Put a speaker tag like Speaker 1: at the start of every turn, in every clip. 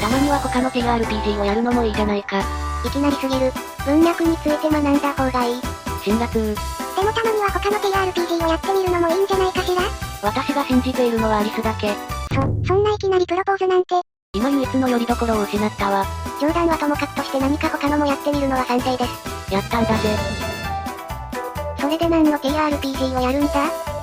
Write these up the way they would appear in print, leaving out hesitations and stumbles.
Speaker 1: たまには他の TRPG をやるのもいいじゃないか。
Speaker 2: いきなりすぎる。文脈について学んだ方がいい。
Speaker 1: 辛辣。
Speaker 2: でもたまには他の TRPG をやってみるのもいいんじゃないかしら？
Speaker 1: 私が信じているのはアリスだけ。
Speaker 2: そんないきなりプロポーズなんて。
Speaker 1: 今唯一の拠り所を失ったわ。
Speaker 2: 冗談はともかくとして何か他のもやってみるのは賛成です。
Speaker 1: やったんだぜ。
Speaker 2: それで何の TRPG をやるんだ？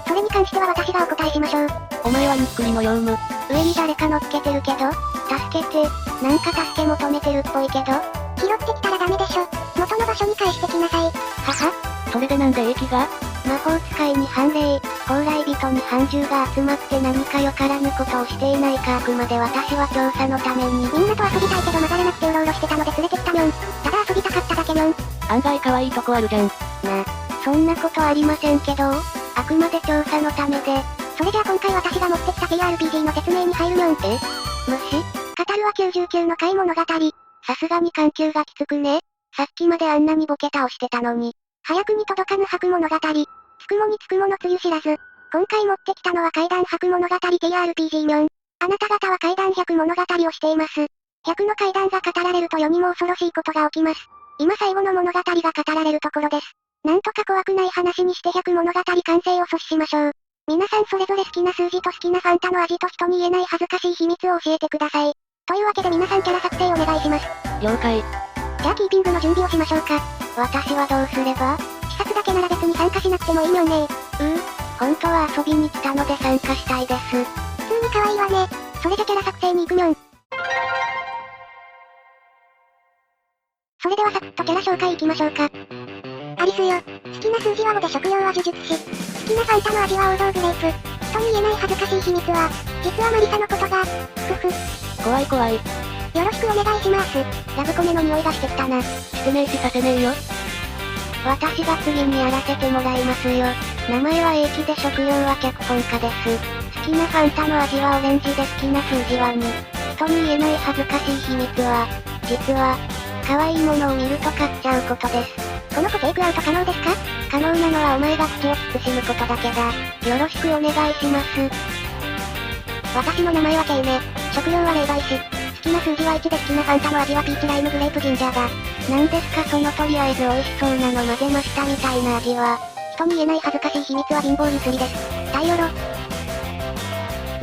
Speaker 2: それに関しては私がお答えしましょう。
Speaker 1: お前はゆっくりのヨウム。
Speaker 2: 上に誰か乗っけてるけど、助けて、なんか助け求めてるっぽいけど、拾ってきたらダメでしょ。元の場所に返してきなさい。はは？
Speaker 1: それでなんで英気が？
Speaker 2: 魔法使いに反霊、高麗人に反獣が集まって何かよからぬことをしていないか。あくまで私は調査のために。みんなと遊びたいけど混ざれなくてうろうろしてたので連れてきたにょん。ただ遊びたかっただけにょん。
Speaker 1: 案外可愛いとこあるじゃん。
Speaker 2: そんなことありませんけど、あくまで調査のためで。それじゃあ今回私が持ってきた TRPG の説明に入るにょん。無視？語るは99の回物語。さすがに緩急がきつくね。さっきまであんなにボケ倒してたのに。早くに届かぬ白物語。つくもにつくものつゆ知らず。今回持ってきたのは怪談白物語 TRPG にょん。あなた方は怪談100物語をしています。100の怪談が語られると世にも恐ろしいことが起きます。今最後の物語が語られるところです。なんとか怖くない話にして100物語完成を阻止しましょう。皆さんそれぞれ好きな数字と好きなファンタの味と人に言えない恥ずかしい秘密を教えてください。というわけで皆さんキャラ作成お願いします。
Speaker 1: 了解。
Speaker 2: じゃあキーピングの準備をしましょうか。私はどうすれば？視察だけなら別に参加しなくてもいいにょんね。本当は遊びに来たので参加したいです。普通に可愛いわね。それじゃキャラ作成に行くにょん。それではサクッとキャラ紹介いきましょうか。アリスよ。好きな数字は5で食用は呪術師。好きなファンタの味は王道グレープ。人に言えない恥ずかしい秘密は、実はマリサのことが、
Speaker 1: 怖い怖い。
Speaker 2: よろしくお願いします。ラブコメの匂いがしてきたな。
Speaker 1: してねえしさせねえよ。
Speaker 2: 私が次にやらせてもらいますよ。名前は英気で職業は脚本家です。好きなファンタの味はオレンジで好きな数字は2。人に言えない恥ずかしい秘密は、実は、可愛いものを見ると買っちゃうことです。この子テイクアウト可能ですか？可能なのはお前が口を慎むことだけだ。よろしくお願いします。私の名前はケイメ。職業は霊媒師。好きな数字は1で好きなファンタの味はピーチライムグレープジンジャーだ。なんですかそのとりあえず美味しそうなの混ぜましたみたいな味は。人に言えない恥ずかしい秘密は貧乏ゆすりです。タイヨロ。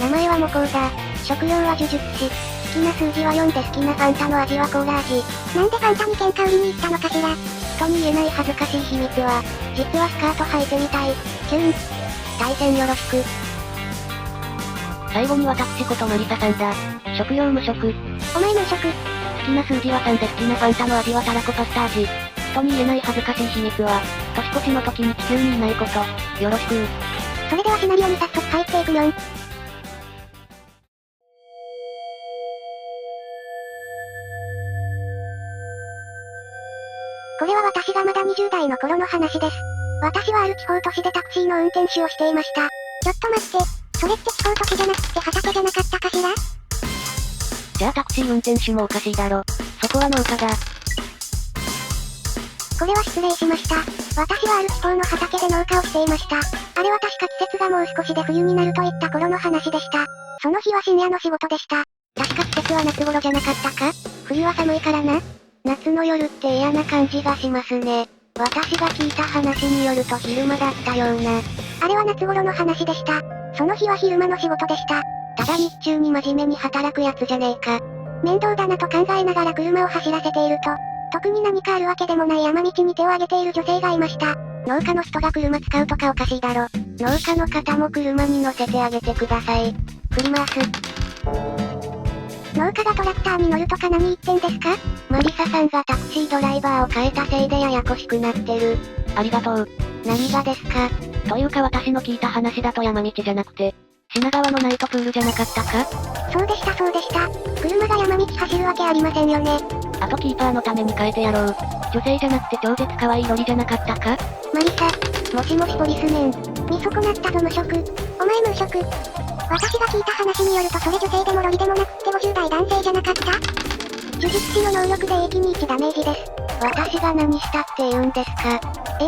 Speaker 2: 名前はモコウだ。職業は呪術師。好きな数字は4で好きなファンタの味はコーラ味。なんでファンタに喧嘩売りに行ったのかしら。人に言えない恥ずかしい秘密は、実はスカート履いてみたい。キュン。対戦よろしく。
Speaker 1: 最後に私ことマリサさんだ。職業無職。
Speaker 2: お前無職。
Speaker 1: 好きな数字は3で好きなファンタの味はたらこパスタ味。人に言えない恥ずかしい秘密は、年越しの時に地球にいないこと。よろしく。
Speaker 2: それではシナリオに早速入っていくにょん。これは私がまだ20代の頃の話です。私はある地方都市でタクシーの運転手をしていました。ちょっと待って、それって地方都市じゃなくて畑じゃなかったかしら？
Speaker 1: じゃあタクシー運転手もおかしいだろ。そこは農家だ。
Speaker 2: これは失礼しました。私はある地方の畑で農家をしていました。あれは確か季節がもう少しで冬になるといった頃の話でした。その日は深夜の仕事でした。確か季節は夏頃じゃなかったか？冬は寒いからな。夏の夜って嫌な感じがしますね。私が聞いた話によると昼間だったような。あれは夏頃の話でした。その日は昼間の仕事でした。ただ日中に真面目に働くやつじゃねえか。面倒だなと考えながら車を走らせていると、特に何かあるわけでもない山道に手を挙げている女性がいました。農家の人が車使うとかおかしいだろ。農家の方も車に乗せてあげてください。振り回す。農家がトラクターに乗るとか何言ってんですか？マリサさんがタクシードライバーを変えたせいでややこしくなってる。
Speaker 1: ありがとう。
Speaker 2: 何がですか？
Speaker 1: というか私の聞いた話だと山道じゃなくて、品川のナイトプールじゃなかったか？
Speaker 2: そうでしたそうでした。車が山道走るわけありませんよね。
Speaker 1: あとキーパーのために変えてやろう。女性じゃなくて超絶可愛いロリじゃなかったか？
Speaker 2: マリサ、もしもしポリスメン。見損なったぞ無職。お前無職。私が聞いた話によるとそれ女性でもロリでもなくって50代男性じゃなかった？呪術師の能力で英気に1ダメージです。私が何したって言うんですか？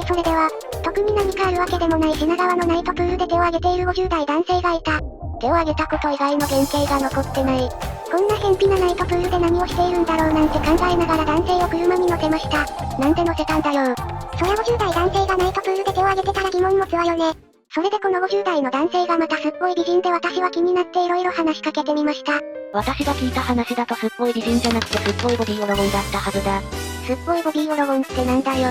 Speaker 2: それでは、特に何かあるわけでもない品川のナイトプールで手を挙げている50代男性がいた。手を挙げたこと以外の原型が残ってない。こんな偏僻なナイトプールで何をしているんだろうなんて考えながら男性を車に乗せました。
Speaker 1: なんで乗せたんだよ。
Speaker 2: そりゃ50代男性がナイトプールで手を挙げてたら疑問持つわよね。それでこの50代の男性がまたすっごい美人で私は気になって色々話しかけてみました。
Speaker 1: 私が聞いた話だとすっごい美人じゃなくてすっごいボビーオロゴンだったはずだ。
Speaker 2: すっごいボビーオロゴンってなんだよ。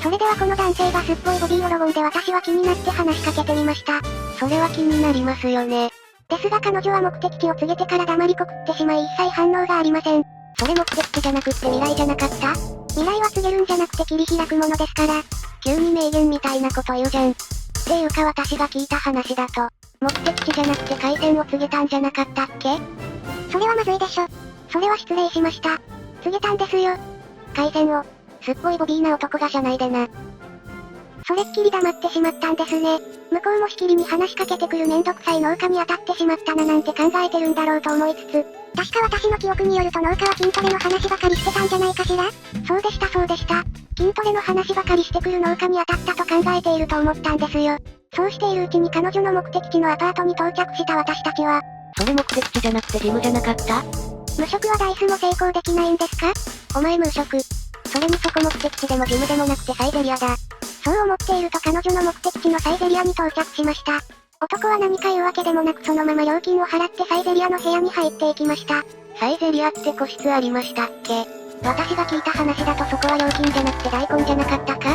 Speaker 2: それではこの男性がすっごいボビーオロゴンで私は気になって話しかけてみました。
Speaker 1: それは気になりますよね。
Speaker 2: ですが彼女は目的地を告げてから黙りこくってしまい一切反応がありません。
Speaker 1: それ目的地じゃなくって未来じゃなかった？
Speaker 2: 未来は告げるんじゃなくて切り開くものですから。
Speaker 1: 急に名言みたいなこと言うじゃん。っていうか私が聞いた話だと、目的地じゃなくて回線を告げたんじゃなかったっけ？
Speaker 2: それはまずいでしょ。それは失礼しました。告げたんですよ。
Speaker 1: 回線を、すっごいボビーな男が車内でな。
Speaker 2: それっきり黙ってしまったんですね。向こうもしきりに話しかけてくるめんどくさい農家に当たってしまったななんて考えてるんだろうと思いつつ、確か私の記憶によると農家は筋トレの話ばかりしてたんじゃないかしら？そうでしたそうでした。筋トレの話ばかりしてくる農家に当たったと考えていると思ったんですよ。そうしているうちに彼女の目的地のアパートに到着した私たちは、
Speaker 1: それ目的地じゃなくてジムじゃなかった？
Speaker 2: 無職はダイスも成功できないんですか？
Speaker 1: お前無職。それにそこ目的地でもジムでもなくてサイゼリアだ。
Speaker 2: そう思っていると彼女の目的地のサイゼリアに到着しました。男は何か言うわけでもなくそのまま料金を払ってサイゼリアの部屋に入っていきました。
Speaker 1: サイゼリアって個室ありましたっけ？私が聞いた話だとそこは料金じゃなくて大根じゃなかったか？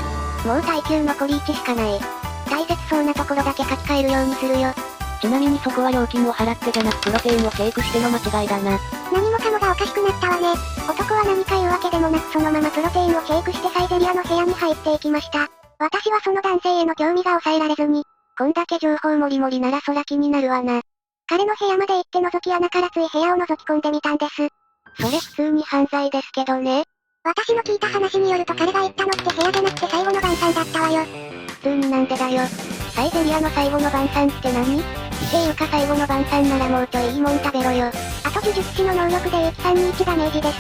Speaker 1: もう耐久残り1しかない。大切そうなところだけ書き換えるようにするよ。ちなみにそこは料金を払ってじゃなくプロテインをシェイクしての間違いだな。
Speaker 2: 何もかもがおかしくなったわね。男は何か言うわけでもなくそのままプロテインをシェイクしてサイゼリアの部屋に入っていきました。私はその男性への興味が抑えられずに、
Speaker 1: こんだけ情報もりもりならそら気になるわな。
Speaker 2: 彼の部屋まで行って覗き穴からつい部屋を覗き込んでみたんです。
Speaker 1: それ普通に犯罪ですけどね。
Speaker 2: 私の聞いた話によると彼が言ったのって部屋じゃなくて最後の晩餐だったわよ。
Speaker 1: 普通になんでだよ。サイゼリアの最後の晩餐って何？っていうか最後の晩餐ならもうちょいいいもん食べろよ。
Speaker 2: あと呪術師の能力で131ダメージです。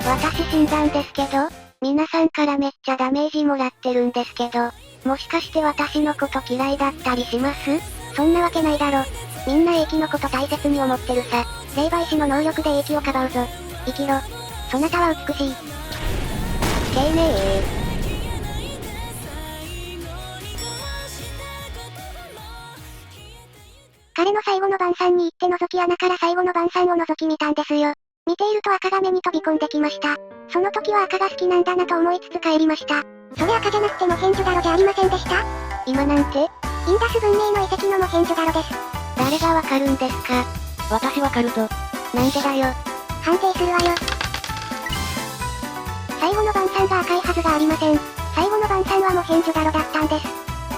Speaker 1: 私死んだんですけど、皆さんからめっちゃダメージもらってるんですけど、もしかして私のこと嫌いだったりします？
Speaker 2: そんなわけないだろ。
Speaker 1: みんな永気のこと大切に思ってるさ。霊媒師の能力で永気をかばうぞ。生きろ。そなたは美しい。丁寧。
Speaker 2: 彼の最後の晩餐に行って覗き穴から最後の晩餐を覗き見たんですよ。見ていると赤が目に飛び込んできました。その時は赤が好きなんだなと思いつつ帰りました。それ赤じゃなくてモヘンジョダロじゃありませんでした？
Speaker 1: 今なんて？
Speaker 2: インダス文明の遺跡のモヘンジョダロです。
Speaker 1: 誰がわかるんですか？私わかるぞ。なんでだよ。
Speaker 2: 判定するわよ。最後の晩餐が赤いはずがありません。最後の晩餐はモヘンジョダロだったんです。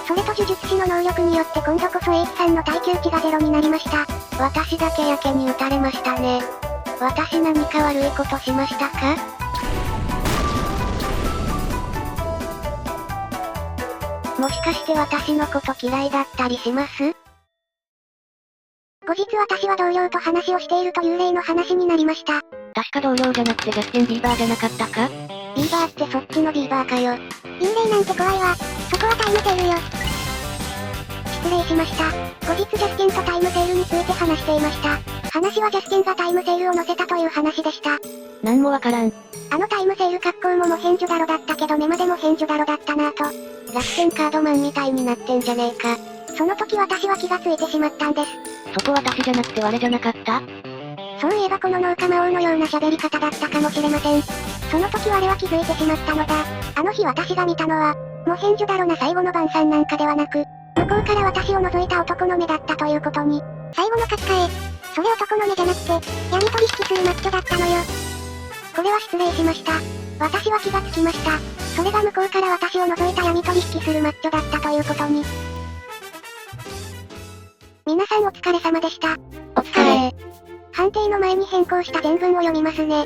Speaker 2: それと呪術師の能力によって今度こそ H さんの耐久値がゼロになりました。
Speaker 1: 私だけやけに打たれましたね。私何か悪いことしましたか？もしかして私のこと嫌いだったりします？
Speaker 2: 後日私は同僚と話をしていると幽霊の話になりました。
Speaker 1: 確か同僚じゃなくてジャスティン・ビーバーじゃなかったか？ビーバーってそっちのビーバーかよ。
Speaker 2: 幽霊なんて怖いわ。そこはタイムセールよ。失礼しました。後日ジャスティンとタイムセールについて話していました。話はジャスティンがタイムセールを載せたという話でした。
Speaker 1: なんもわからん。
Speaker 2: あのタイムセール格好もモヘンジョダロだったけど目までモヘンジョダロだったなぁと。
Speaker 1: 楽天カードマンみたいになってんじゃねえか。
Speaker 2: その時私は気がついてしまったんです。
Speaker 1: そこ私じゃなくて我じゃなかった？
Speaker 2: そういえばこの農家魔王のような喋り方だったかもしれません。その時我は気づいてしまったのだ。あの日私が見たのは、モヘンジョダロな最後の晩餐なんかではなく、向こうから私を覗いた男の目だったということに。最後の書き換え。それ男の目じゃなくて、闇取引するマッチョだったのよ。これは失礼しました。私は気がつきました。それが向こうから私を覗いた闇取引するマッチョだったということに。皆さんお疲れ様でした。
Speaker 1: お疲れ。
Speaker 2: 判定の前に変更した全文を読みますね。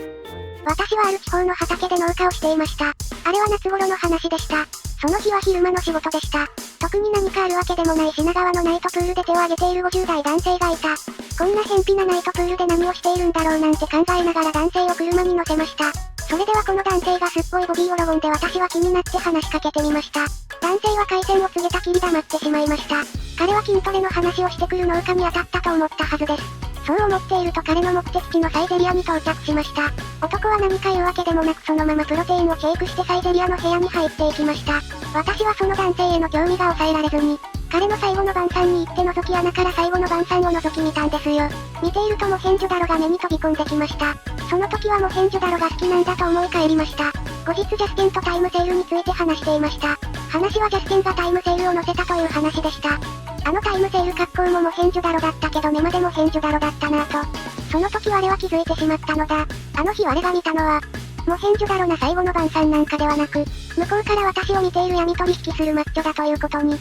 Speaker 2: 私はある地方の畑で農家をしていました。あれは夏頃の話でした。その日は昼間の仕事でした。特に何かあるわけでもない品川のナイトプールで手を挙げている50代男性がいた。こんな偏僻なナイトプールで何をしているんだろうなんて考えながら男性を車に乗せました。それではこの男性がすっごいボビーオロゴンで私は気になって話しかけてみました。男性は回線を告げたきり黙ってしまいました。彼は筋トレの話をしてくる農家に当たったと思ったはずです。
Speaker 1: そう思っていると彼の目的地のサイゼリアに到着しました。男は何か言うわけでもなくそのままプロテインをシェイクしてサイゼリアの部屋に入っていきました。私はその男性への興味が抑えられずに、彼の最後の晩餐に行って覗き穴から最後の晩餐を覗き見たんですよ。見ているとモヘンジョダロが目に飛び込んできました。その時はモヘンジョダロが好きなんだと思い返りました。後日ジャスティンとタイムセールについて話していました。話はジャスティンがタイムセールを載せたという話でした。あのタイムセール格好もモヘンジョダロだったけど目までモヘンジョダロだったなぁと。その時我は気づいてしまったのだ。あの日我が見たのは、モヘンジョダロな最後の晩餐なんかではなく、向こうから私を見ている闇取引するマッチョだということに。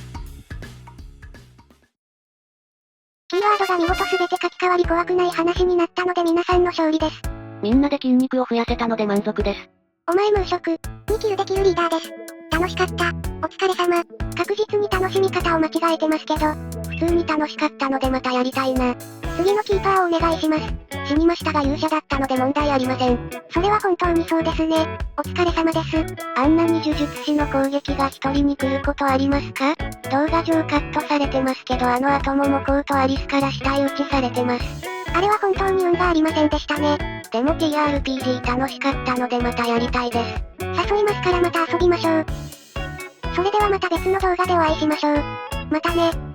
Speaker 1: キーワードが見事すべて書き換わり怖くない話になったので皆さんの勝利です。
Speaker 2: みんなで筋肉を増やせたので満足です。
Speaker 1: お前無職、にキルできるリーダーです。楽しかった。お疲れ様。確実に楽しみ方を間違えてますけど、普通に楽しかったのでまたやりたいな。次のキーパーをお願いします。死にましたが勇者だったので問題ありません。それは本当にそうですね。お疲れ様です。
Speaker 2: あんなに呪術師の攻撃が一人に来ることありますか？動画上カットされてますけどあの後もモコウとアリスから死体打ちされてます。
Speaker 1: あれは本当に運がありませんでしたね。
Speaker 2: でも TRPG 楽しかったのでまたやりたいです。
Speaker 1: 誘いますからまた遊びましょう。それではまた別の動画でお会いしましょう。またね。